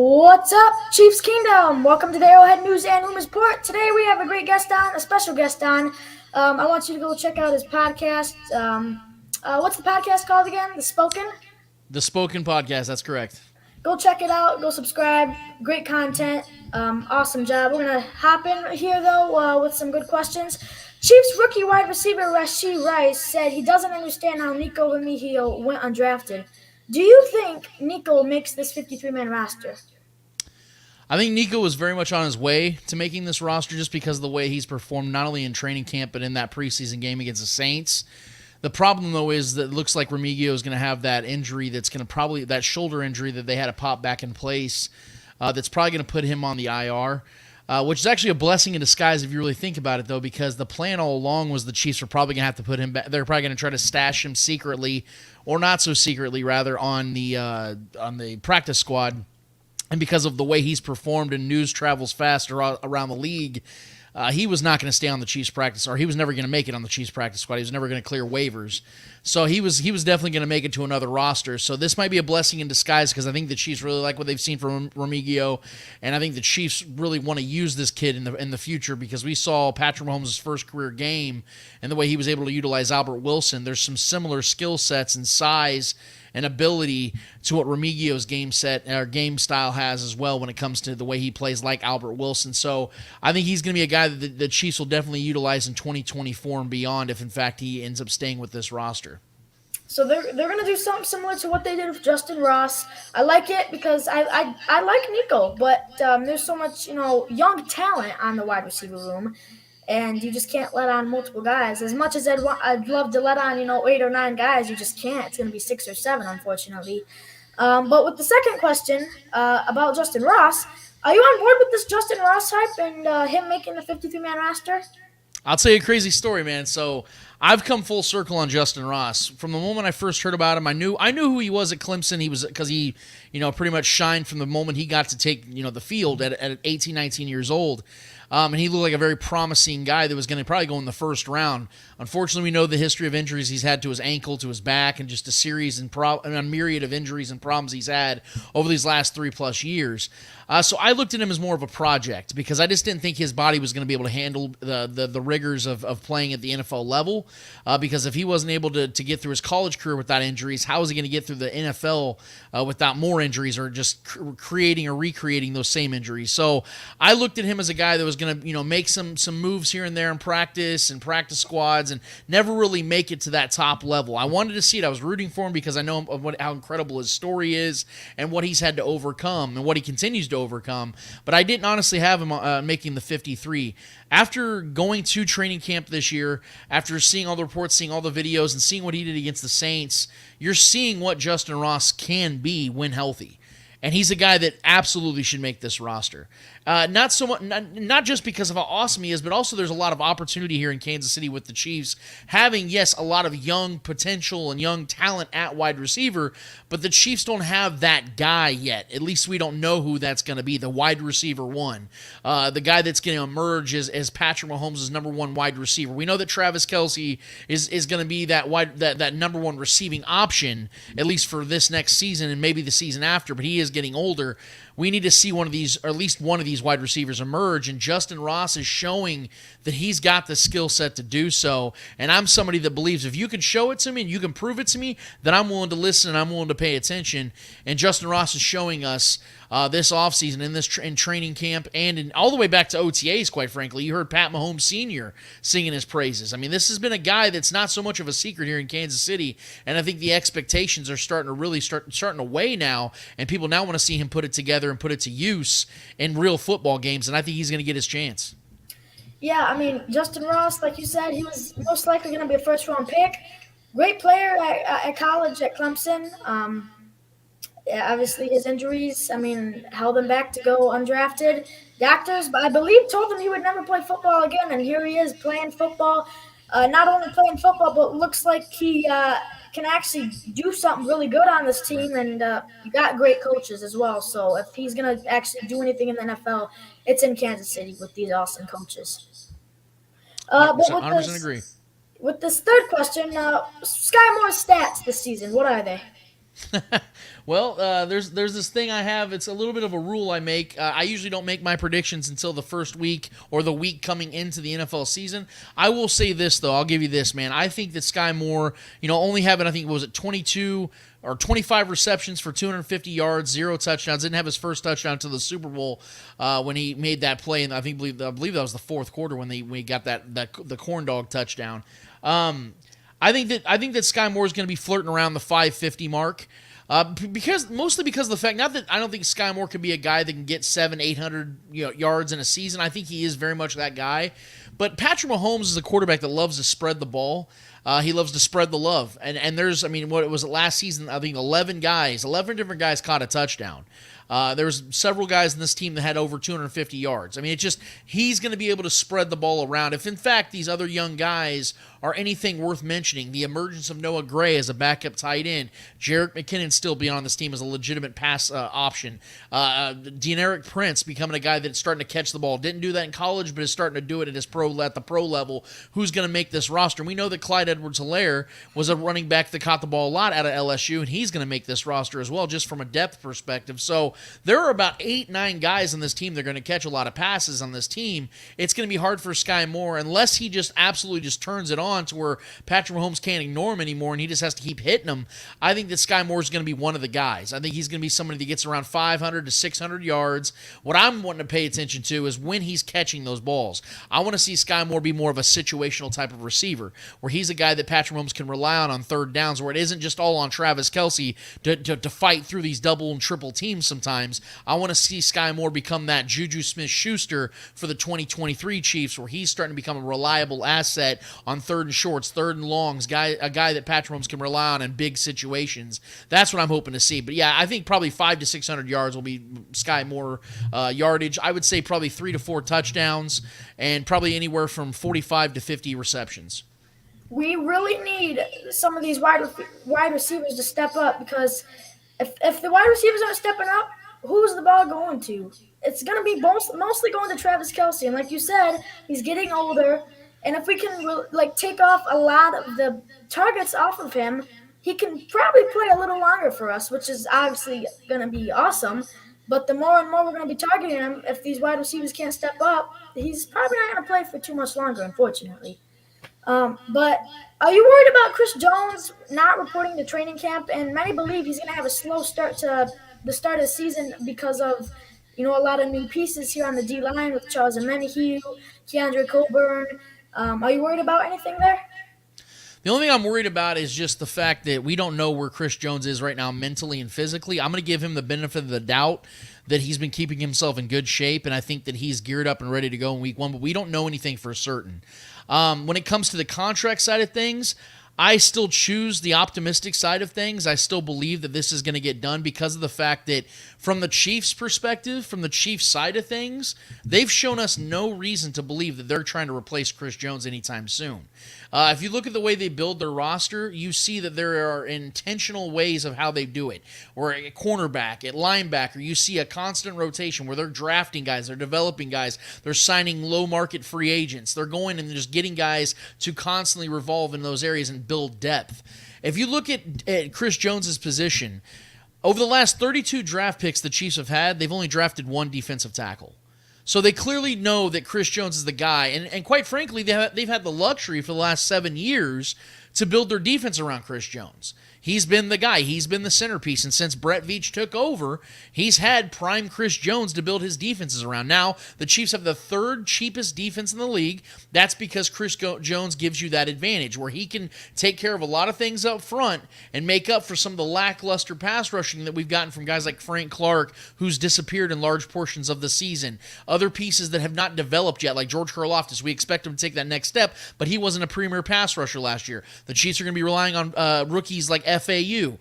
What's up, Chiefs Kingdom? Welcome to the Arrowhead News and Rumors Report. Today we have a great guest on, a special guest on. I want you to go check out his podcast. What's the podcast called again? The Spoken? The Spoken Podcast, that's correct. Go check it out. Go subscribe. Great content. Awesome job. We're going to hop in here, though, with some good questions. Chiefs rookie wide receiver Rashee Rice said he doesn't understand how Nico Remigio went undrafted. Do you think Nico makes this 53-man roster? I think Nico was very much on his way to making this roster just because of the way he's performed, not only in training camp, but in that preseason game against the Saints. The problem, though, is that it looks like Remigio is going to have that injury that's going to probably, that shoulder injury that they had to pop back in place, that's probably going to put him on the IR. Which is actually a blessing in disguise if you really think about it, though, because the plan all along was the Chiefs were probably going to have to put him back. They're probably going to try to stash him secretly, or not so secretly, rather, on the practice squad. And because of the way he's performed and news travels fast around the league, he was not going to stay on the Chiefs practice, or he was never going to make it on the Chiefs practice squad. He was never going to clear waivers. So he was definitely going to make it to another roster. So this might be a blessing in disguise because I think the Chiefs really like what they've seen from Remigio, and I think the Chiefs really want to use this kid in the future because we saw Patrick Mahomes' first career game and the way he was able to utilize Albert Wilson. There's some similar skill sets and size and ability to what Remigio's game style has as well when it comes to the way he plays like Albert Wilson. So I think he's going to be a guy that the Chiefs will definitely utilize in 2024 and beyond if, in fact, he ends up staying with this roster. So they're going to do something similar to what they did with Justin Ross. I like it because I like Nico, but there's so much young talent on the wide receiver room. And you just can't let on multiple guys. As much as I'd love to let on, 8 or 9 guys, you just can't. It's going to be 6 or 7, unfortunately. But with the second question about Justin Ross, are you on board with this Justin Ross hype and him making the 53-man roster? I'll tell you a crazy story, man. So I've come full circle on Justin Ross. From the moment I first heard about him, I knew who he was at Clemson. He was because he, pretty much shined from the moment he got to take, the field at 18, 19 years old. And he looked like a very promising guy that was going to probably go in the first round. Unfortunately, we know the history of injuries he's had to his ankle, to his back, and just a series and a myriad of injuries and problems he's had over these last 3+ years. So I looked at him as more of a project because I just didn't think his body was going to be able to handle the rigors of playing at the NFL level. Because if he wasn't able to get through his college career without injuries, how is he going to get through the NFL without more injuries or just creating or recreating those same injuries? So I looked at him as a guy that was going to make some moves here and there in practice and practice squads and never really make it to that top level. I wanted to see it. I was rooting for him because I know how incredible his story is and what he's had to overcome and what he continues to overcome. But I didn't honestly have him making the 53. After going to training camp this year, after seeing all the reports, seeing all the videos, and seeing what he did against the Saints, you're seeing what Justin Ross can be when healthy. And he's a guy that absolutely should make this roster. Not so much, not just because of how awesome he is, but also there's a lot of opportunity here in Kansas City with the Chiefs having, yes, a lot of young potential and young talent at wide receiver, but the Chiefs don't have that guy yet. At least we don't know who that's going to be, the wide receiver one, the guy that's going to emerge as Patrick Mahomes' number one wide receiver. We know that Travis Kelce is going to be that number one receiving option, at least for this next season and maybe the season after, but he is getting older. We need to see one of these, or at least one of these wide receivers emerge, and Justin Ross is showing that he's got the skill set to do so, and I'm somebody that believes if you can show it to me and you can prove it to me, then I'm willing to listen and I'm willing to pay attention, and Justin Ross is showing us this offseason in training camp and all the way back to OTAs, quite frankly. You heard Pat Mahomes Sr. singing his praises. I mean, this has been a guy that's not so much of a secret here in Kansas City, and I think the expectations are starting to weigh now, and people now want to see him put it together and put it to use in real football games, and I think he's going to get his chance. Yeah, I mean, Justin Ross, like you said, he was most likely going to be a first-round pick. Great player at college at Clemson. Yeah, obviously his injuries, held him back to go undrafted. Doctors, I believe, told him he would never play football again, and here he is playing football. Not only playing football, but looks like he can actually do something really good on this team, and got great coaches as well. So if he's going to actually do anything in the NFL, it's in Kansas City with these awesome coaches. 100% agree. With this third question, Sky Moore's stats this season, what are they? Well, there's this thing I have. It's a little bit of a rule I make. I usually don't make my predictions until the first week or the week coming into the NFL season. I will say this though. I'll give you this, man. I think that Sky Moore, only having, I think was it 22 or 25 receptions for 250 yards, 0 touchdowns. Didn't have his first touchdown until the Super Bowl when he made that play, and I believe that was the fourth quarter when he got the corn dog touchdown. I think that Sky Moore is going to be flirting around the 550 mark. Mostly because of the fact, not that I don't think Sky Moore can be a guy that can get 700-800 yards in a season. I think he is very much that guy. But Patrick Mahomes is a quarterback that loves to spread the ball. He loves to spread the love. And there's, what it was last season, I think 11 different guys caught a touchdown. There's several guys in this team that had over 250 yards. He's going to be able to spread the ball around. If, in fact, these other young guys are anything worth mentioning, the emergence of Noah Gray as a backup tight end, Jerick McKinnon still being on this team as a legitimate pass option, Deneric Prince becoming a guy that's starting to catch the ball. Didn't do that in college, but is starting to do it at the pro level. Who's going to make this roster? And we know that Clyde Edwards-Helaire was a running back that caught the ball a lot out of LSU, and he's going to make this roster as well, just from a depth perspective. So there are about 8-9 guys on this team that are going to catch a lot of passes on this team. It's going to be hard for Sky Moore unless he just absolutely just turns it on to where Patrick Mahomes can't ignore him anymore and he just has to keep hitting him. I think that Sky Moore is going to be one of the guys. I think he's going to be somebody that gets around 500 to 600 yards. What I'm wanting to pay attention to is when he's catching those balls. I want to see Sky Moore be more of a situational type of receiver, where he's a guy that Patrick Mahomes can rely on third downs, where it isn't just all on Travis Kelce to fight through these double and triple teams sometimes. I want to see Sky Moore become that Juju Smith-Schuster for the 2023 Chiefs, where he's starting to become a reliable asset on third and shorts, third and longs, a guy that Patrick Mahomes can rely on in big situations. That's what I'm hoping to see. But yeah, I think probably 500 to 600 yards will be Sky Moore yardage. I would say probably 3 to 4 touchdowns and probably anywhere from 45 to 50 receptions. We really need some of these wide receivers to step up, because if the wide receivers aren't stepping up, who's the ball going to? It's going to be mostly going to Travis Kelce. And like you said, he's getting older. And if we can take off a lot of the targets off of him, he can probably play a little longer for us, which is obviously going to be awesome. But the more and more we're going to be targeting him, if these wide receivers can't step up, he's probably not going to play for too much longer, unfortunately. But are you worried about Chris Jones not reporting to training camp? And many believe he's going to have a slow start to the start of the season because of, a lot of new pieces here on the D-line with Charles Omenihu, Keandre Coburn. Are you worried about anything there? The only thing I'm worried about is just the fact that we don't know where Chris Jones is right now mentally and physically. I'm going to give him the benefit of the doubt that he's been keeping himself in good shape, and I think that he's geared up and ready to go in week 1, but we don't know anything for certain. When it comes to the contract side of things, I still choose the optimistic side of things. I still believe that this is going to get done because of the fact that from the Chiefs' perspective, from the Chiefs' side of things, they've shown us no reason to believe that they're trying to replace Chris Jones anytime soon. If you look at the way they build their roster, you see that there are intentional ways of how they do it. Or at cornerback, at linebacker, you see a constant rotation where they're drafting guys, they're developing guys, they're signing low-market free agents. They're going and just getting guys to constantly revolve in those areas and build depth. If you look at Chris Jones's position, over the last 32 draft picks the Chiefs have had, they've only drafted one defensive tackle. So they clearly know that Chris Jones is the guy. And quite frankly, they've had the luxury for the last 7 years to build their defense around Chris Jones. He's been the guy. He's been the centerpiece. And since Brett Veach took over, he's had prime Chris Jones to build his defenses around. Now, the Chiefs have the third cheapest defense in the league. That's because Chris Jones gives you that advantage where he can take care of a lot of things up front and make up for some of the lackluster pass rushing that we've gotten from guys like Frank Clark, who's disappeared in large portions of the season. Other pieces that have not developed yet, like George Karlaftis. We expect him to take that next step, but he wasn't a premier pass rusher last year. The Chiefs are going to be relying on rookies like FAU.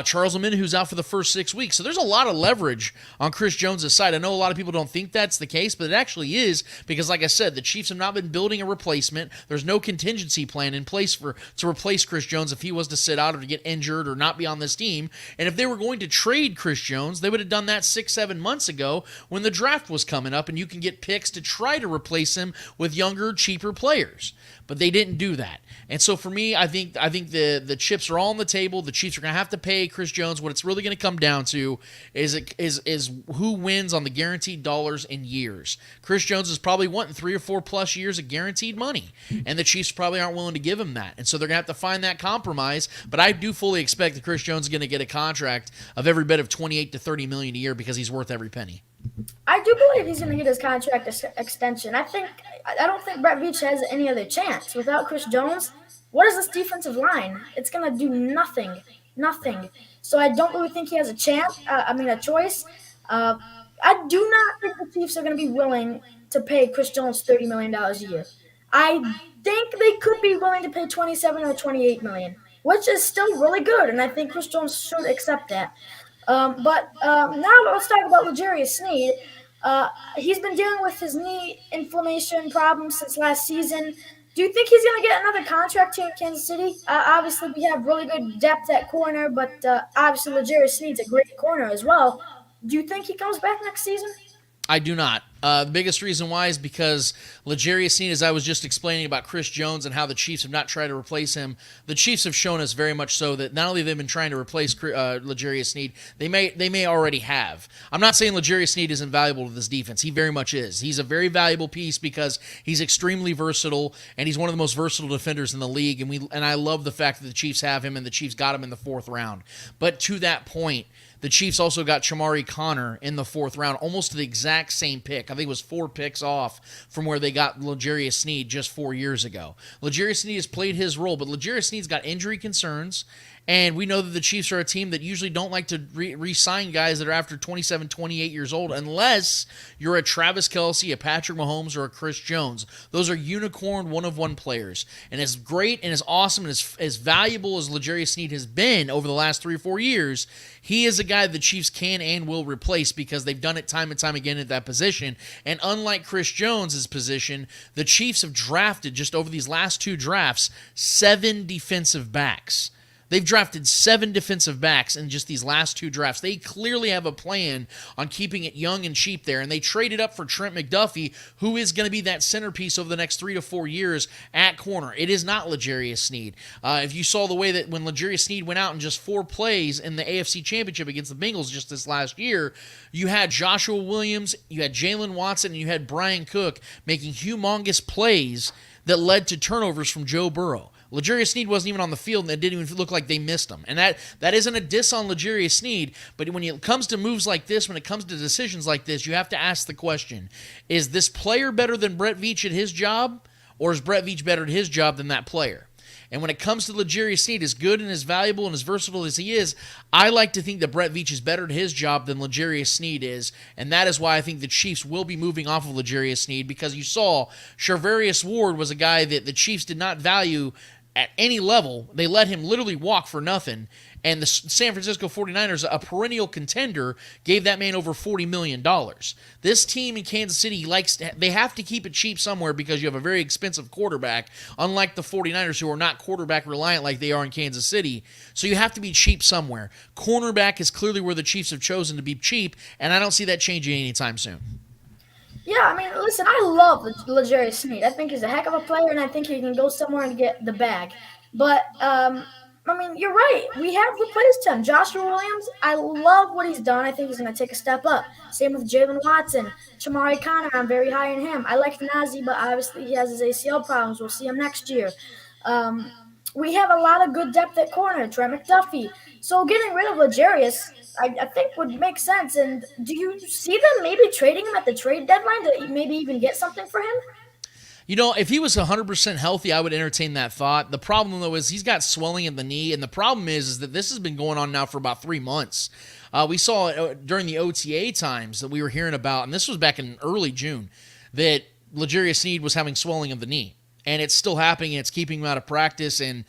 Charles Omenihu, who's out for the first 6 weeks. So there's a lot of leverage on Chris Jones' side. I know a lot of people don't think that's the case, but it actually is because, like I said, the Chiefs have not been building a replacement. There's no contingency plan in place to replace Chris Jones if he was to sit out or to get injured or not be on this team. And if they were going to trade Chris Jones, they would have done that 6-7 months ago when the draft was coming up and you can get picks to try to replace him with younger, cheaper players. But they didn't do that. And so for me, I think the chips are all on the table. table. The Chiefs are going to have to pay Chris Jones. What it's really going to come down to is who wins on the guaranteed dollars in years. Chris Jones is probably wanting 3 or 4 plus years of guaranteed money, and the Chiefs probably aren't willing to give him that. And so they're going to have to find that compromise. But I do fully expect that Chris Jones is going to get a contract of every bit of 28 to 30 million a year because he's worth every penny. I do believe he's going to get his contract extension. I don't think Brett Veach has any other chance. Without Chris Jones, what is this defensive line? It's going to do nothing. So I don't really think he has a choice. I do not think the Chiefs are going to be willing to pay Chris Jones $30 million a year. I think they could be willing to pay $27 or $28 million, which is still really good, and I think Chris Jones should accept that. But now let's talk about L'Jarius Sneed. He's been dealing with his knee inflammation problems since last season. Do you think he's going to get another contract here in Kansas City? Obviously, we have really good depth at corner, but obviously L'Jarius Sneed's a great corner as well. Do you think he comes back next season? I do not. The biggest reason why is because L'Jarius Sneed, as I was just explaining about Chris Jones and how the Chiefs have not tried to replace him, the Chiefs have shown us very much so that not only have they been trying to replace L'Jarius Sneed, they may already have. I'm not saying L'Jarius Sneed isn't valuable to this defense. He very much is. He's a very valuable piece because he's extremely versatile, and he's one of the most versatile defenders in the league, and I love the fact that the Chiefs have him, and the Chiefs got him in the 4th round. But to that point, the Chiefs also got Chamari Connor in the 4th round, almost to the exact same pick. I think it was 4 picks off from where they got L'Jarius Sneed just 4 years ago. L'Jarius Sneed has played his role, but L'Jarius Sneed's got injury concerns, and we know that the Chiefs are a team that usually don't like to re-sign guys that are after 27, 28 years old unless you're a Travis Kelce, a Patrick Mahomes, or a Chris Jones. Those are unicorn one-of-one players. And as great and as awesome and as valuable as L'Jarius Sneed has been over the last 3 or 4 years, he is a guy the Chiefs can and will replace because they've done it time and time again at that position. And unlike Chris Jones' position, the Chiefs have drafted, just over these last 2 drafts, 7 defensive backs. They've drafted 7 defensive backs in just these last 2 drafts. They clearly have a plan on keeping it young and cheap there, and they traded up for Trent McDuffie, who is going to be that centerpiece over the next 3 to 4 years at corner. It is not L'Jarius Sneed. If you saw the way that when L'Jarius Sneed went out in just 4 plays in the AFC Championship against the Bengals just this last year, you had Joshua Williams, you had Jalen Watson, and you had Brian Cook making humongous plays that led to turnovers from Joe Burrow. L'Jarius Sneed wasn't even on the field, and it didn't even look like they missed him. And that isn't a diss on L'Jarius Sneed, but when it comes to moves like this, when it comes to decisions like this, you have to ask the question, is this player better than Brett Veach at his job, or is Brett Veach better at his job than that player? And when it comes to L'Jarius Sneed, as good and as valuable and as versatile as he is, I like to think that Brett Veach is better at his job than L'Jarius Sneed is, and that is why I think the Chiefs will be moving off of L'Jarius Sneed, because you saw Charvarius Ward was a guy that the Chiefs did not value at any level. They let him literally walk for nothing. And the San Francisco 49ers, a perennial contender, gave that man over $40 million. This team in Kansas City they have to keep it cheap somewhere because you have a very expensive quarterback, unlike the 49ers, who are not quarterback reliant like they are in Kansas City. So you have to be cheap somewhere. Cornerback is clearly where the Chiefs have chosen to be cheap, and I don't see that changing anytime soon. Yeah, I mean, listen, I love L'Jarius Sneed. I think he's a heck of a player, and I think he can go somewhere and get the bag. But, I mean, you're right. We have replaced him. Joshua Williams, I love what he's done. I think he's going to take a step up. Same with Jalen Watson. Chamari Connor, I'm very high in him. I like Nazi, but obviously he has his ACL problems. We'll see him next year. We have a lot of good depth at corner, Trent McDuffie. So getting rid of L'Jarius, I think would make sense. And do you see them maybe trading him at the trade deadline to maybe even get something for him? You know, if he was 100% healthy, I would entertain that thought. The problem, though, is he's got swelling in the knee, and the problem is that this has been going on now for about 3 months. We saw during the OTA times that we were hearing about, and this was back in early June, that L'Jarius Sneed was having swelling of the knee. And it's still happening, and it's keeping him out of practice. And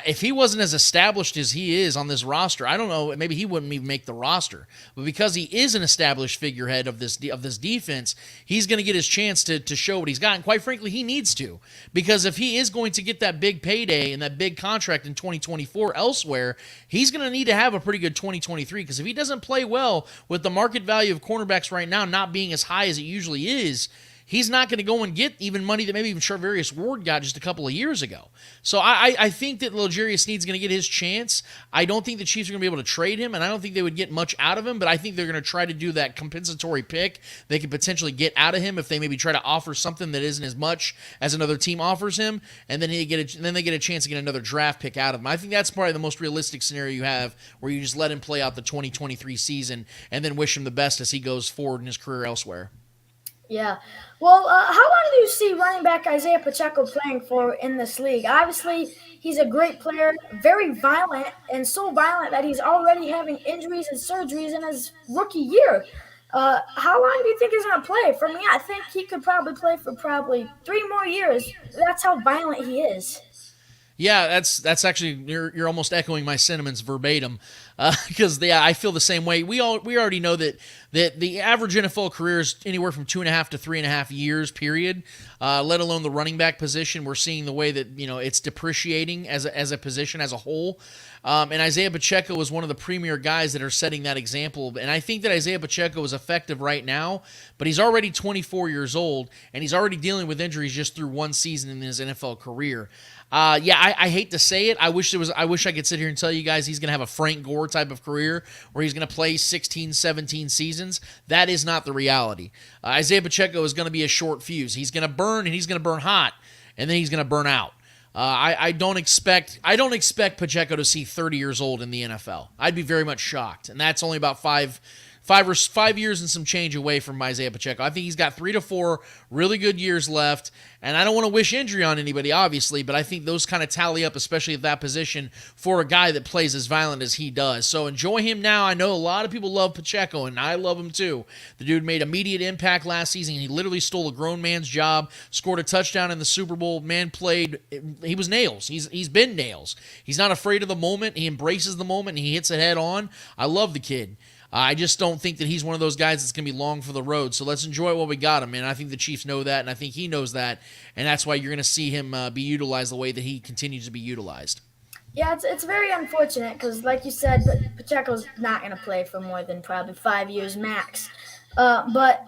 if he wasn't as established as he is on this roster, I don't know, maybe he wouldn't even make the roster. But because he is an established figurehead of this defense, he's going to get his chance to show what he's got. And quite frankly, he needs to. Because if he is going to get that big payday and that big contract in 2024 elsewhere, he's going to need to have a pretty good 2023. Because if he doesn't play well with the market value of cornerbacks right now not being as high as it usually is, he's not going to go and get even money that maybe even Charvarius Ward got just a couple of years ago. So I think that L'Jarius Sneed's going to get his chance. I don't think the Chiefs are going to be able to trade him, and I don't think they would get much out of him, but I think they're going to try to do that compensatory pick they could potentially get out of him if they maybe try to offer something that isn't as much as another team offers him, and then they get a chance to get another draft pick out of him. I think that's probably the most realistic scenario you have, where you just let him play out the 2023 season and then wish him the best as he goes forward in his career elsewhere. Yeah. Well, how long do you see running back Isaiah Pacheco playing for in this league? Obviously, he's a great player, very violent, and so violent that he's already having injuries and surgeries in his rookie year. How long do you think he's going to play? For me, I think he could probably play for 3 more years. That's how violent he is. Yeah, that's actually you're almost echoing my sentiments verbatim, because I feel the same way. We already know that the average NFL career is anywhere from 2.5 to 3.5 years period. Let alone the running back position. We're seeing the way that it's depreciating as a position as a whole. And Isaiah Pacheco is one of the premier guys that are setting that example. And I think that Isaiah Pacheco is effective right now, but he's already 24 years old, and he's already dealing with injuries just through one season in his NFL career. I hate to say it. I wish I could sit here and tell you guys he's going to have a Frank Gore type of career where he's going to play 16, 17 seasons. That is not the reality. Isaiah Pacheco is going to be a short fuse. He's going to burn, and he's going to burn hot, and then he's going to burn out. I don't expect Pacheco to see 30 years old in the NFL. I'd be very much shocked, and that's only about 5 years and some change away from Isaiah Pacheco. I think he's got 3 to 4 really good years left, and I don't want to wish injury on anybody, obviously, but I think those kind of tally up, especially at that position, for a guy that plays as violent as he does. So enjoy him now. I know a lot of people love Pacheco, and I love him too. The dude made immediate impact last season. He literally stole a grown man's job, scored a touchdown in the Super Bowl. Man played. He was nails. He's been nails. He's not afraid of the moment. He embraces the moment, and he hits it head on. I love the kid. I just don't think that he's one of those guys that's going to be long for the road. So let's enjoy what we got him. And I think the Chiefs know that, and I think he knows that. And that's why you're going to see him be utilized the way that he continues to be utilized. Yeah, it's very unfortunate because, like you said, Pacheco's not going to play for more than probably 5 years max. But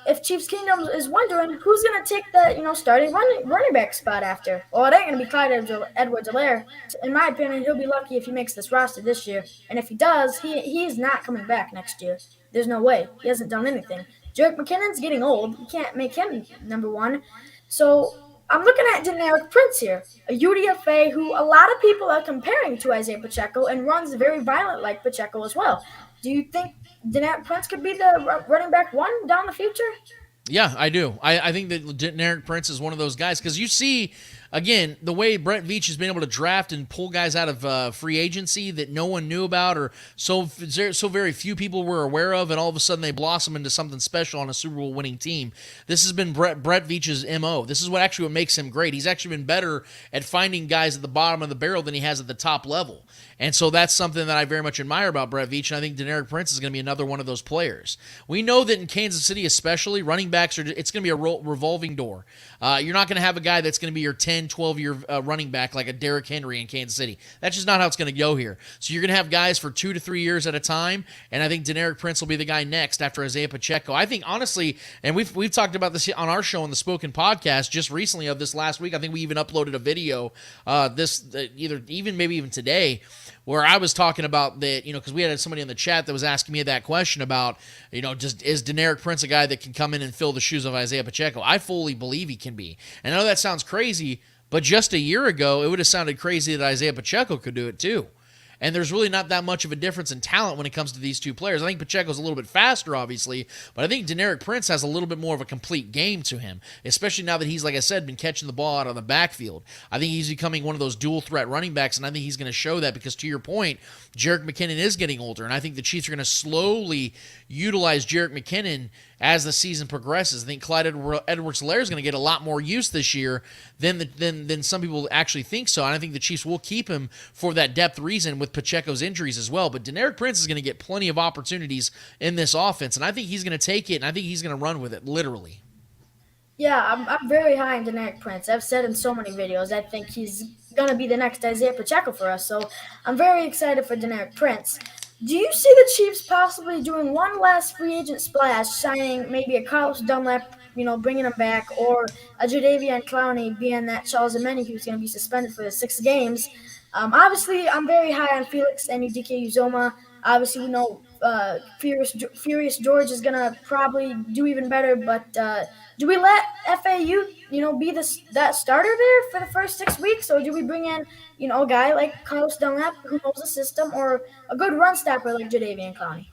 if Chiefs Kingdom is wondering who's going to take the starting running back spot after, well, it ain't going to be Clyde Edwards-Helaire. In my opinion, he'll be lucky if he makes this roster this year, and if he does, he's not coming back next year. There's no way. He hasn't done anything. Jerick McKinnon's getting old. You can't make him number one. So I'm looking at Deneric Prince here, a UDFA who a lot of people are comparing to Isaiah Pacheco and runs very violent like Pacheco as well. Do you think Deneric Prince could be the running back one down the future? Yeah, I do. I think that Deneric Prince is one of those guys because you see, again, the way Brett Veach has been able to draft and pull guys out of free agency that no one knew about or so very few people were aware of, and all of a sudden they blossom into something special on a Super Bowl winning team. This has been Brett Veach's MO. This is what makes him great. He's actually been better at finding guys at the bottom of the barrel than he has at the top level. And so that's something that I very much admire about Brett Veach, and I think Deneric Prince is going to be another one of those players. We know that in Kansas City especially, running backs it's going to be a revolving door. You're not going to have a guy that's going to be your 10, 12-year running back like a Derrick Henry in Kansas City. That's just not how it's going to go here. So you're going to have guys for 2 to 3 years at a time, and I think Deneric Prince will be the guy next after Isaiah Pacheco. I think, honestly, and we've talked about this on our show on the Spoken Podcast just recently of this last week. I think we even uploaded a video maybe even today, where I was talking about that, because we had somebody in the chat that was asking me that question about, is Deneric Prince a guy that can come in and fill the shoes of Isaiah Pacheco? I fully believe he can be. And I know that sounds crazy, but just a year ago, it would have sounded crazy that Isaiah Pacheco could do it too. And there's really not that much of a difference in talent when it comes to these two players. I think Pacheco's a little bit faster, obviously, but I think Deneric Prince has a little bit more of a complete game to him, especially now that he's, like I said, been catching the ball out of the backfield. I think he's becoming one of those dual-threat running backs, and I think he's going to show that because, to your point, Jerick McKinnon is getting older, and I think the Chiefs are going to slowly utilize Jerick McKinnon as the season progresses. I think Clyde Edwards-Helaire is going to get a lot more use this year than some people actually think so, and I think the Chiefs will keep him for that depth reason with Pacheco's injuries as well. But Deneric Prince is going to get plenty of opportunities in this offense, and I think he's going to take it, and I think he's going to run with it, literally. Yeah, I'm very high on Deneric Prince. I've said in so many videos, I think he's going to be the next Isaiah Pacheco for us, so I'm very excited for Deneric Prince. Do you see the Chiefs possibly doing one last free agent splash, signing maybe a Carlos Dunlap bringing him back, or a Jadeveon Clowney, being that Charles Omenihu who's going to be suspended for the 6 games. Obviously, I'm very high on Felix and Udike Uzoma. Obviously, we know Furious George is going to probably do even better, but do we let FAU, be that starter there for the first 6 weeks, or do we bring in, a guy like Carlos Dunlap who knows the system, or a good run stopper like Jadeveon Clowney?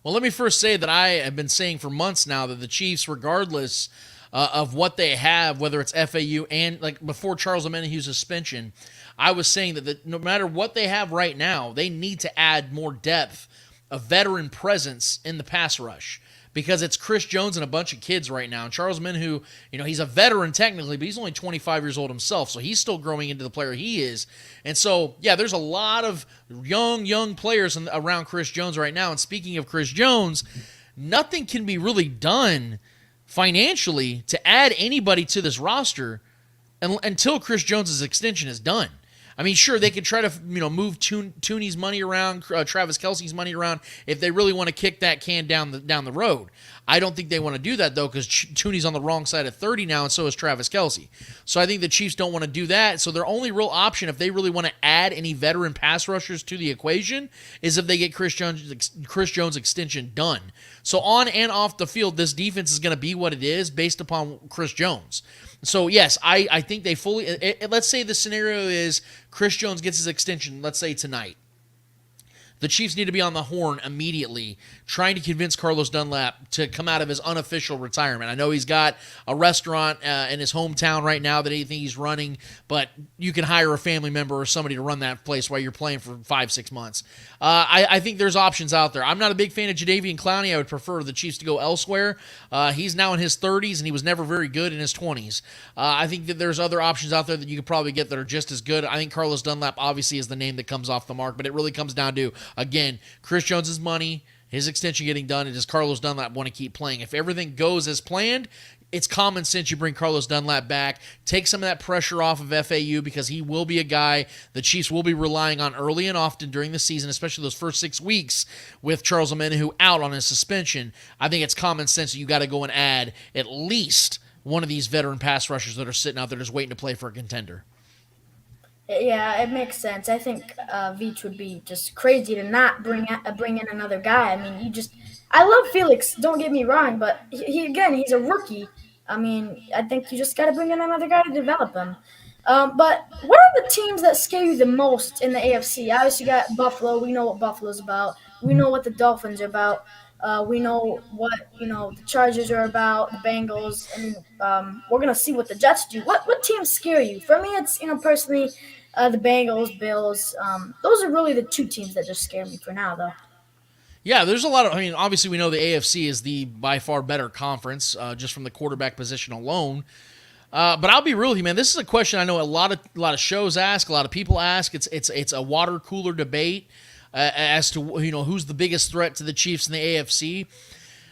Well, let me first say that I have been saying for months now that the Chiefs, regardless of what they have, whether it's FAU and like before Charles Omenihu's suspension, I was saying that no matter what they have right now, they need to add more depth, a veteran presence in the pass rush. Because it's Chris Jones and a bunch of kids right now. And Charles Omenihu, he's a veteran technically, but he's only 25 years old himself, so he's still growing into the player he is. And so, yeah, there's a lot of young players around Chris Jones right now. And speaking of Chris Jones, nothing can be really done financially to add anybody to this roster until Chris Jones' extension is done. I mean, sure, they could try to move Tooney's money around, Travis Kelce's money around, if they really want to kick that can down the road. I don't think they want to do that, though, because Tooney's on the wrong side of 30 now, and so is Travis Kelce. So I think the Chiefs don't want to do that. So their only real option, if they really want to add any veteran pass rushers to the equation, is if they get Chris Jones' extension done. So on and off the field, this defense is going to be what it is based upon Chris Jones. So, yes, I think they fully let's say the scenario is Chris Jones gets his extension, let's say tonight. The Chiefs need to be on the horn immediately, trying to convince Carlos Dunlap to come out of his unofficial retirement. I know he's got a restaurant in his hometown right now that he's running, but you can hire a family member or somebody to run that place while you're playing for 5-6 months. I think there's options out there. I'm not a big fan of Jadeveon Clowney. I would prefer the Chiefs to go elsewhere. He's now in his 30s, and he was never very good in his 20s. I think that there's other options out there that you could probably get that are just as good. I think Carlos Dunlap obviously is the name that comes off the mark, but it really comes down to, again, Chris Jones' money, his extension getting done, and does Carlos Dunlap want to keep playing? If everything goes as planned, it's common sense you bring Carlos Dunlap back, take some of that pressure off of FAU, because he will be a guy the Chiefs will be relying on early and often during the season, especially those first 6 weeks with Charles Omenihu out on his suspension. I think it's common sense that you got to go and add at least one of these veteran pass rushers that are sitting out there just waiting to play for a contender. Yeah, it makes sense. I think Veach would be just crazy to not bring in another guy. I mean, I love Felix. Don't get me wrong, but he's a rookie. I mean, I think you just got to bring in another guy to develop him. But what are the teams that scare you the most in the AFC? Obviously, you got Buffalo. We know what Buffalo's about. We know what the Dolphins are about. We know what the Chargers are about, the Bengals, and we're gonna see what the Jets do. What teams scare you? For me, it's personally the Bengals, Bills. Those are really the 2 teams that just scare me for now, though. Yeah, there's a lot of. I mean, obviously, we know the AFC is the by far better conference, just from the quarterback position alone. But I'll be real with you, man. This is a question I know a lot of shows ask, a lot of people ask. It's a water cooler debate as to who's the biggest threat to the Chiefs in the AFC.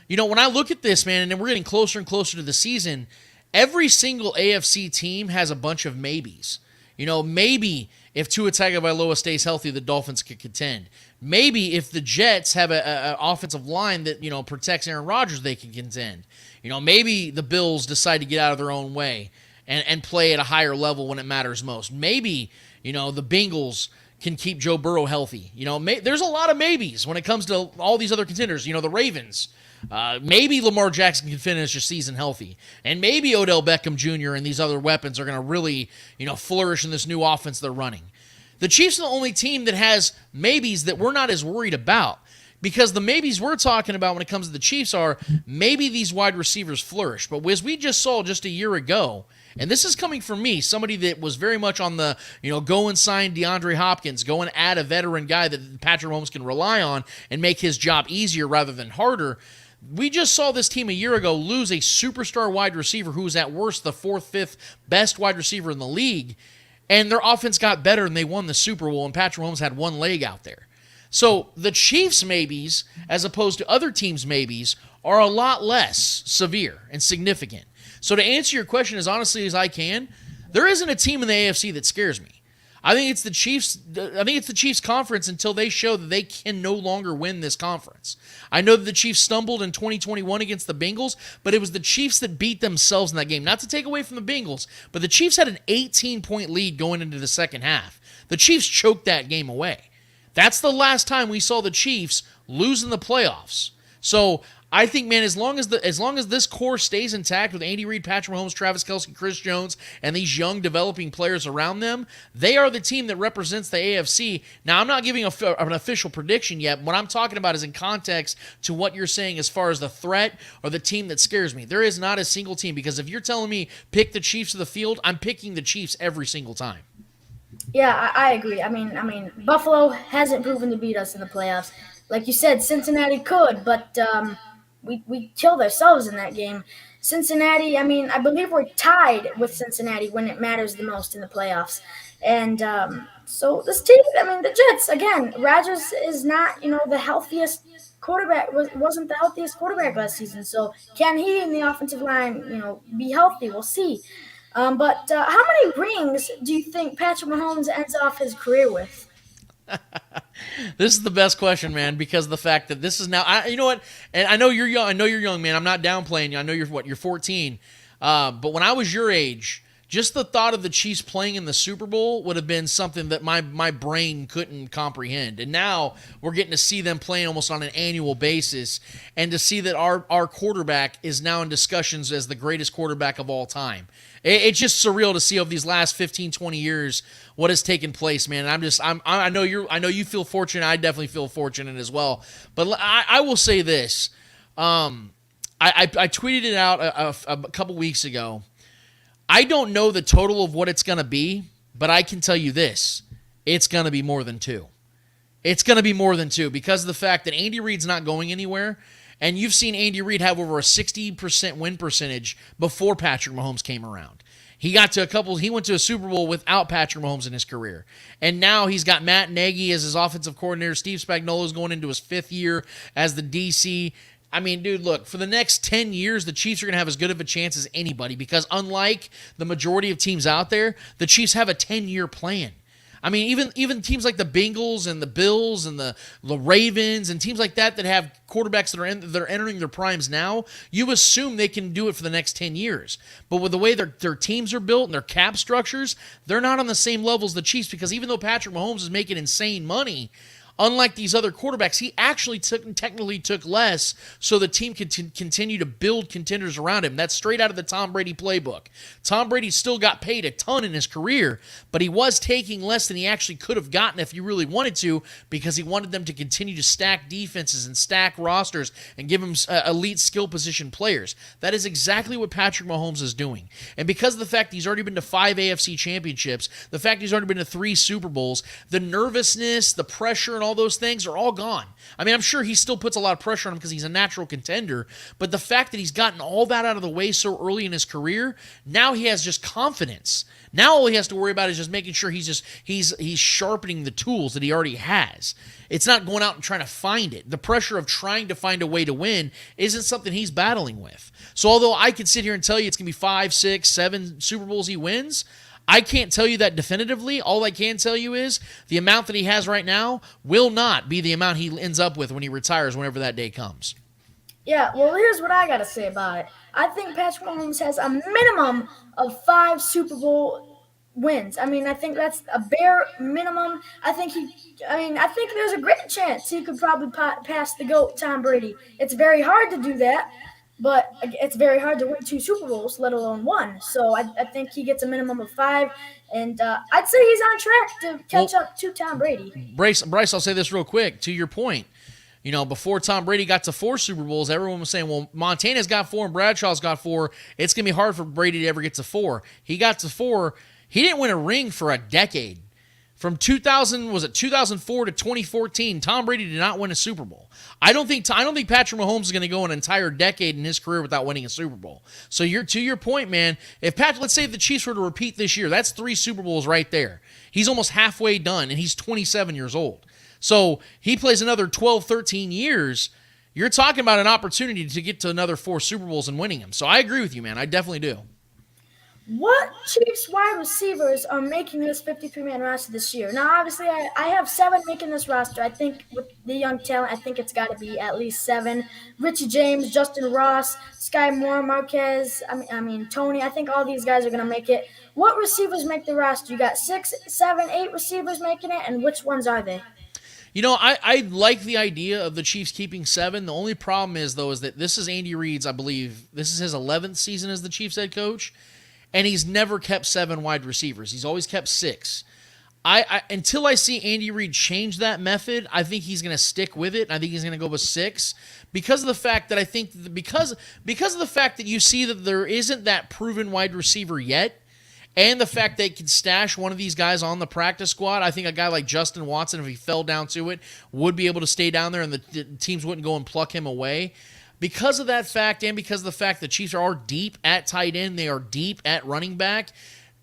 When I look at this, man, and then we're getting closer and closer to the season, every single AFC team has a bunch of maybes. Maybe if Tua Tagovailoa stays healthy, the Dolphins could contend. Maybe if the Jets have an offensive line that protects Aaron Rodgers, they can contend. Maybe the Bills decide to get out of their own way and play at a higher level when it matters most. Maybe the Bengals can keep Joe Burrow healthy. There's a lot of maybes when it comes to all these other contenders. The Ravens. Maybe Lamar Jackson can finish the season healthy. And maybe Odell Beckham Jr. and these other weapons are going to really, flourish in this new offense they're running. The Chiefs are the only team that has maybes that we're not as worried about. Because the maybes we're talking about when it comes to the Chiefs are maybe these wide receivers flourish. But as we just saw just a year ago, and this is coming from me, somebody that was very much on the, go and sign DeAndre Hopkins, go and add a veteran guy that Patrick Mahomes can rely on and make his job easier rather than harder. We just saw this team a year ago lose a superstar wide receiver who was at worst the 4th, 5th best wide receiver in the league, and their offense got better and they won the Super Bowl, and Patrick Mahomes had one leg out there. So the Chiefs' maybes, as opposed to other teams' maybes, are a lot less severe and significant. So to answer your question as honestly as I can, there isn't a team in the AFC that scares me. I think it's the Chiefs. I think it's the Chiefs conference until they show that they can no longer win this conference. I know that the Chiefs stumbled in 2021 against the Bengals, but it was the Chiefs that beat themselves in that game. Not to take away from the Bengals, but the Chiefs had an 18-point lead going into the second half. The Chiefs choked that game away. That's the last time we saw the Chiefs lose in the playoffs. So I think, man, as long as this core stays intact with Andy Reid, Patrick Mahomes, Travis Kelce, Chris Jones, and these young developing players around them, they are the team that represents the AFC. Now, I'm not giving an official prediction yet. What I'm talking about is in context to what you're saying as far as the threat or the team that scares me. There is not a single team, because if you're telling me pick the Chiefs of the field, I'm picking the Chiefs every single time. Yeah, I agree. I mean, Buffalo hasn't proven to beat us in the playoffs. Like you said, Cincinnati could, but we killed ourselves in that game. Cincinnati, I mean, I believe we're tied with Cincinnati when it matters the most in the playoffs. And so this team, I mean, the Jets, again, Rodgers is not, the healthiest quarterback, wasn't the healthiest quarterback last season. So can he in the offensive line, be healthy? We'll see. But how many rings do you think Patrick Mahomes ends off his career with? This is the best question, man, because the fact that this is now, you know what? And I know you're young, man. I'm not downplaying you. I know you're 14. But when I was your age, just the thought of the Chiefs playing in the Super Bowl would have been something that my brain couldn't comprehend. And now we're getting to see them playing almost on an annual basis, and to see that our quarterback is now in discussions as the greatest quarterback of all time. It's just surreal to see over these last 15, 20 years what has taken place, man. I know you feel fortunate. I definitely feel fortunate as well. But I will say this. I tweeted it out a couple weeks ago. I don't know the total of what it's going to be, but I can tell you this. It's going to be more than 2. It's going to be more than 2 because of the fact that Andy Reid's not going anywhere. And you've seen Andy Reid have over a 60% win percentage before Patrick Mahomes came around. He went to a Super Bowl without Patrick Mahomes in his career. And now he's got Matt Nagy as his offensive coordinator. Steve Spagnuolo's going into his 5th year as the DC. I mean, dude, look, for the next 10 years, the Chiefs are going to have as good of a chance as anybody, because unlike the majority of teams out there, the Chiefs have a 10-year plan. I mean, even teams like the Bengals and the Bills and the Ravens and teams like that have quarterbacks that are entering their primes now, you assume they can do it for the next 10 years. But with the way their teams are built and their cap structures, they're not on the same level as the Chiefs, because even though Patrick Mahomes is making insane money, unlike these other quarterbacks, he actually technically took less so the team could continue to build contenders around him. That's straight out of the Tom Brady playbook. Tom Brady still got paid a ton in his career, but he was taking less than he actually could have gotten if he really wanted to, because he wanted them to continue to stack defenses and stack rosters and give him elite skill position players. That is exactly what Patrick Mahomes is doing. And because of the fact he's already been to 5 AFC championships, the fact he's already been to 3 Super Bowls, the nervousness, the pressure, and all those things are all gone. I mean, I'm sure he still puts a lot of pressure on him because he's a natural contender, but the fact that he's gotten all that out of the way so early in his career, now he has just confidence. Now all he has to worry about is just making sure he's sharpening the tools that he already has. It's not going out and trying to find it. The pressure of trying to find a way to win isn't something he's battling with. So although I could sit here and tell you it's going to be 5, 6, 7 Super Bowls he wins, I can't tell you that definitively. All I can tell you is the amount that he has right now will not be the amount he ends up with when he retires, whenever that day comes. Yeah, well, here's what I got to say about it. I think Patrick Mahomes has a minimum of 5 Super Bowl wins. I mean, I think that's a bare minimum. I think there's a great chance he could probably pass the GOAT, Tom Brady. It's very hard to do that. But it's very hard to win 2 Super Bowls, let alone 1. So I think he gets a minimum of 5. And I'd say he's on track to catch up to Tom Brady. Bryce, I'll say this real quick. To your point, before Tom Brady got to 4 Super Bowls, everyone was saying, well, Montana's got 4 and Bradshaw's got 4. It's going to be hard for Brady to ever get to 4. He got to 4. He didn't win a ring for a decade. From 2004 to 2014, Tom Brady did not win a Super Bowl. I don't think Patrick Mahomes is going to go an entire decade in his career without winning a Super Bowl. So to your point, man, let's say the Chiefs were to repeat this year, that's 3 Super Bowls right there. He's almost halfway done, and he's 27 years old. So he plays another 12, 13 years. You're talking about an opportunity to get to another 4 Super Bowls and winning them. So I agree with you, man. I definitely do. What Chiefs wide receivers are making this 53-man roster this year? Now, obviously, I have 7 making this roster. I think with the young talent, I think it's got to be at least 7. Richie James, Justin Ross, Sky Moore, Marquez, Tony. I think all these guys are going to make it. What receivers make the roster? You got 6, 7, 8 receivers making it, and which ones are they? I like the idea of the Chiefs keeping 7. The only problem is, though, is that this is Andy Reid's, I believe, this is his 11th season as the Chiefs head coach, and he's never kept 7 wide receivers. He's always kept 6. Until I see Andy Reid change that method, I think he's going to stick with it. I think he's going to go with 6 because of the fact that because of the fact that you see that there isn't that proven wide receiver yet. And the fact they can stash one of these guys on the practice squad, I think a guy like Justin Watson, if he fell down to it, would be able to stay down there and the teams wouldn't go and pluck him away. Because of that fact and because of the fact the Chiefs are deep at tight end, they are deep at running back,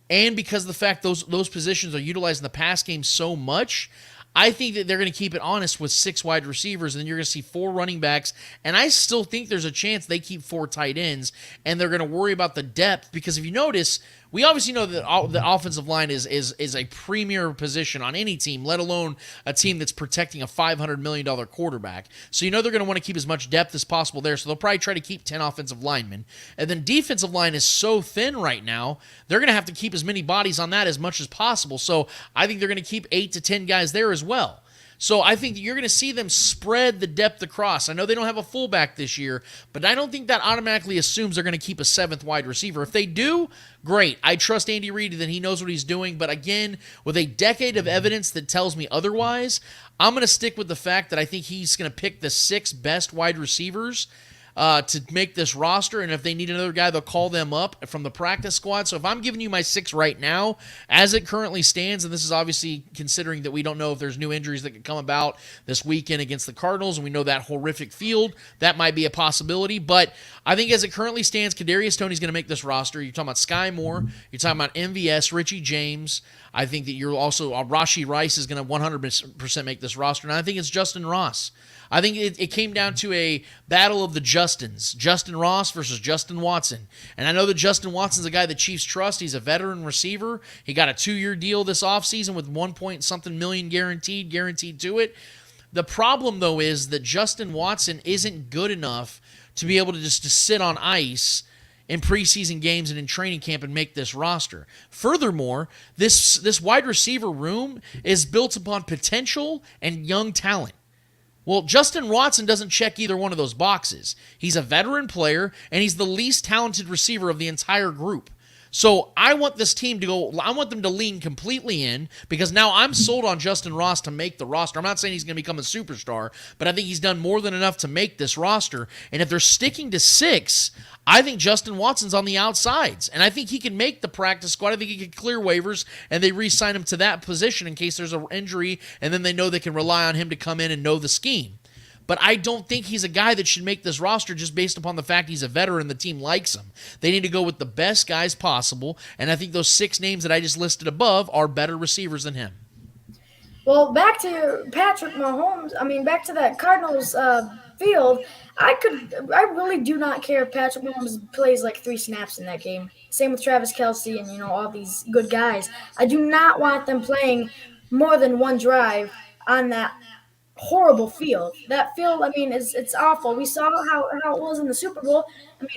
and because of the fact those positions are utilized in the pass game so much, I think that they're going to keep it honest with 6 wide receivers, and then you're going to see 4 running backs, and I still think there's a chance they keep 4 tight ends, and they're going to worry about the depth, because if you notice, we obviously know that the offensive line is a premier position on any team, let alone a team that's protecting a $500 million quarterback. So they're going to want to keep as much depth as possible there, so they'll probably try to keep 10 offensive linemen. And then defensive line is so thin right now, they're going to have to keep as many bodies on that as much as possible. So I think they're going to keep 8 to 10 guys there as well. So I think that you're going to see them spread the depth across. I know they don't have a fullback this year, but I don't think that automatically assumes they're going to keep a 7th wide receiver. If they do, great. I trust Andy Reid that he knows what he's doing. But again, with a decade of evidence that tells me otherwise, I'm going to stick with the fact that I think he's going to pick the 6 best wide receivers to make this roster, and if they need another guy, they'll call them up from the practice squad. So if I'm giving you my 6 right now, as it currently stands, and this is obviously considering that we don't know if there's new injuries that could come about this weekend against the Cardinals, and we know that horrific field, that might be a possibility, but I think as it currently stands, Kadarius Toney's going to make this roster. You're talking about Sky Moore, you're talking about MVS, Richie James. I think that you're also, Rashee Rice is going to 100% make this roster, and I think it's Justin Ross. I think it came down to a battle of the Justins, Justin Ross versus Justin Watson. And I know that Justin Watson's a guy the Chiefs trust. He's a veteran receiver. He got a 2-year deal this offseason with 1 million guaranteed to it. The problem, though, is that Justin Watson isn't good enough to be able to just to sit on ice in preseason games and in training camp and make this roster. Furthermore, this wide receiver room is built upon potential and young talent. Well, Justin Watson doesn't check either one of those boxes. He's a veteran player, and he's the least talented receiver of the entire group. So I want this team to go, I want them to lean completely in, because now I'm sold on Justin Ross to make the roster. I'm not saying he's going to become a superstar, but I think he's done more than enough to make this roster. And if they're sticking to 6, I think Justin Watson's on the outsides. And I think he can make the practice squad. I think he can clear waivers, and they re-sign him to that position in case there's an injury, and then they know they can rely on him to come in and know the scheme. But I don't think he's a guy that should make this roster just based upon the fact he's a veteran and the team likes him. They need to go with the best guys possible, and I think those 6 names that I just listed above are better receivers than him. Well, back to Patrick Mahomes, back to that Cardinals field, I really do not care if Patrick Mahomes plays like 3 snaps in that game. Same with Travis Kelce and, all these good guys. I do not want them playing more than 1 drive on that horrible field. That field, it's awful. We saw how it was in the Super Bowl.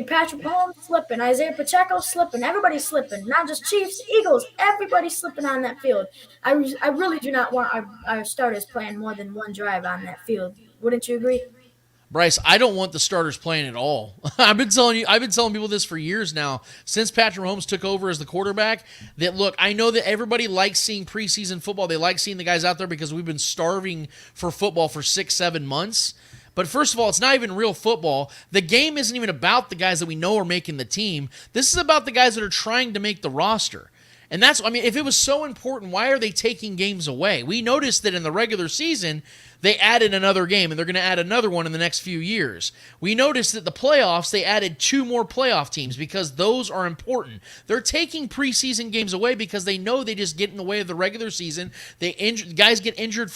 Patrick Mahomes slipping, Isaiah Pacheco slipping, everybody's slipping. Not just Chiefs, Eagles, everybody's slipping on that field. I really do not want our starters playing more than 1 drive on that field. Wouldn't you agree? Bryce, I don't want the starters playing at all. I've been telling people this for years now, since Patrick Mahomes took over as the quarterback, that look, I know that everybody likes seeing preseason football. They like seeing the guys out there because we've been starving for football for 6-7 months. But first of all, it's not even real football. The game isn't even about the guys that we know are making the team. This is about the guys that are trying to make the roster. And that's, if it was so important, why are they taking games away? We noticed that in the regular season, they added another game, and they're going to add another one in the next few years. We noticed that the playoffs, they added 2 more playoff teams because those are important. They're taking preseason games away because they know they just get in the way of the regular season. Guys get injured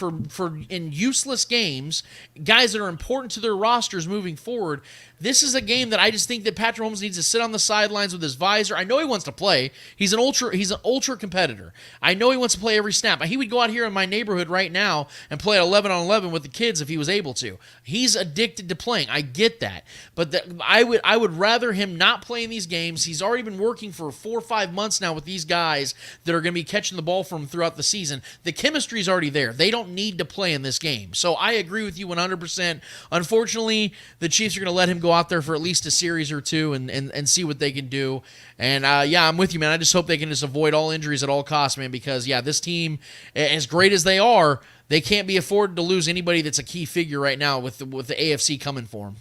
in useless games, guys that are important to their rosters moving forward. This is a game that I just think that Patrick Mahomes needs to sit on the sidelines with his visor. I know he wants to play. He's an ultra competitor. I know he wants to play every snap. He would go out here in my neighborhood right now and play at 11 on 11 with the kids if he was able to. He's addicted to playing. I get that. But I would rather him not play in these games. He's already been working for 4 or 5 months now with these guys that are going to be catching the ball from him throughout the season. The chemistry is already there. They don't need to play in this game. So I agree with you 100%. Unfortunately, the Chiefs are going to let him go out there for at least a series or two and see what they can do. And yeah, I'm with you, man. I just hope they can just avoid all injuries at all costs, man, because yeah, this team, as great as they are, they can't be afforded to lose anybody that's a key figure right now with the AFC coming for them.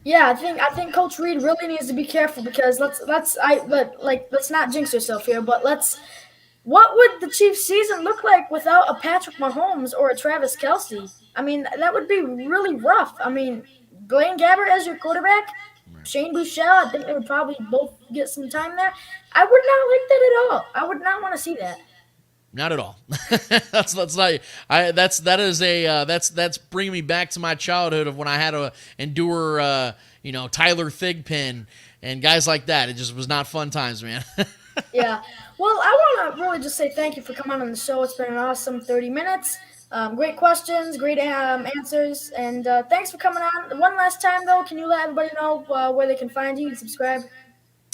Yeah, I think Coach Reed really needs to be careful because let's not jinx yourself here, but what would the Chiefs season look like without a Patrick Mahomes or a Travis Kelce? I mean, that would be really rough. I mean, Blaine Gabbert as your quarterback, Shane Buechele, I think they would probably both get some time there. I would not like that at all. I would not want to see that. Not at all. That's bringing me back to my childhood of when I had to endure, Tyler Thigpen and guys like that. It just was not fun times, man. Yeah. Well, I want to really just say thank you for coming on the show. It's been an awesome 30 minutes. Great questions, great answers, and thanks for coming on. One last time, though, can you let everybody know where they can find you and subscribe?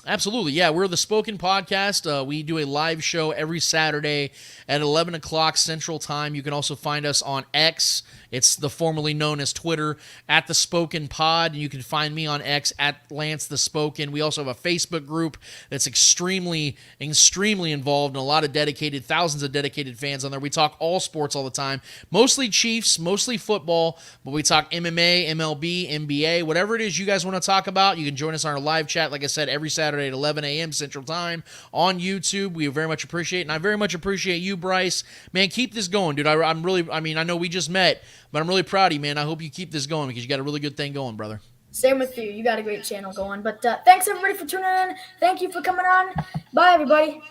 Absolutely. Yeah, we're the Spoken Podcast. We do a live show every Saturday at 11 o'clock Central Time. You can also find us on X. It's the formerly known as Twitter, at The Spoken Pod. And you can find me on X at Lance The Spoken. We also have a Facebook group that's extremely involved and a lot of thousands of dedicated fans on there. We talk all sports all the time, mostly Chiefs, mostly football, but we talk MMA, MLB, NBA, whatever it is you guys want to talk about. You can join us on our live chat, like I said, every Saturday at 11 a.m. Central Time on YouTube. We very much appreciate it, and I very much appreciate you, Bryce. Man, keep this going, dude. I know we just met, but I'm really proud of you, man. I hope you keep this going because you got a really good thing going, brother. Same with you. You got a great channel going. But thanks, everybody, for tuning in. Thank you for coming on. Bye, everybody.